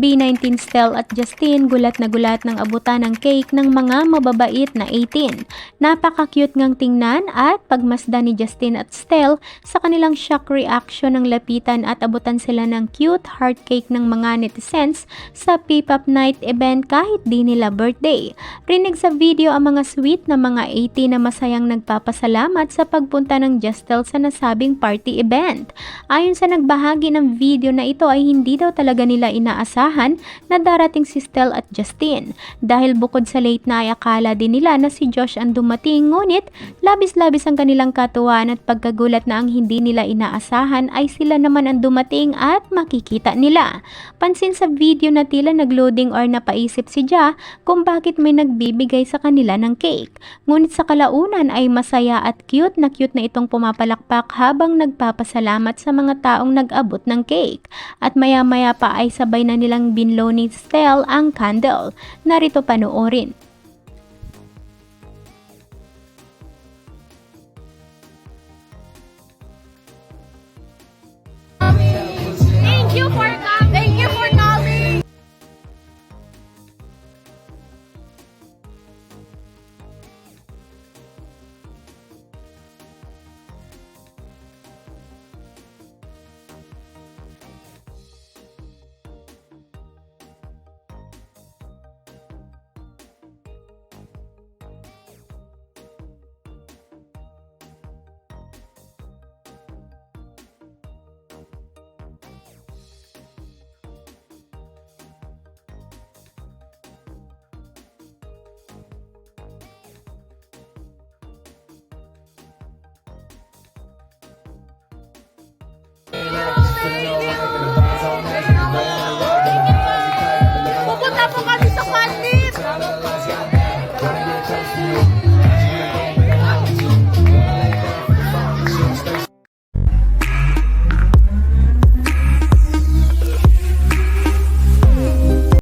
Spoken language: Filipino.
B19 Stel at Justin gulat na gulat ng abutan ng cake ng mga mababait na 18. Napaka-cute ngang tingnan at pagmasdan ni Justin at Stel sa kanilang shock reaction ng lapitan at abutan sila ng cute heart cake ng mga netizens sa P-pop night event kahit di nila birthday. Rinig sa video ang mga sweet na mga 18 na masayang nagpapasalamat sa pagpunta ng Justel sa nasabing party event. Ayon sa nagbahagi ng video na ito ay hindi daw talaga nila inaasahan na darating si Stel at Justin. Dahil bukod sa late na ay akala din nila na si Josh ang dumating, ngunit labis-labis ang kanilang katuwaan at pagkagulat na ang hindi nila inaasahan ay sila naman ang dumating at makikita nila. Pansin sa video na tila nagloading or napaisip si Ja kung bakit may nagbibigay sa kanila ng cake. Ngunit sa kalaunan ay masaya at cute na itong pumapalakpak habang nagpapasalamat sa mga taong nag-abot ng cake. At maya-maya pa ay sabay na nilang binlow ni Stel ang candle. Narito panoorin.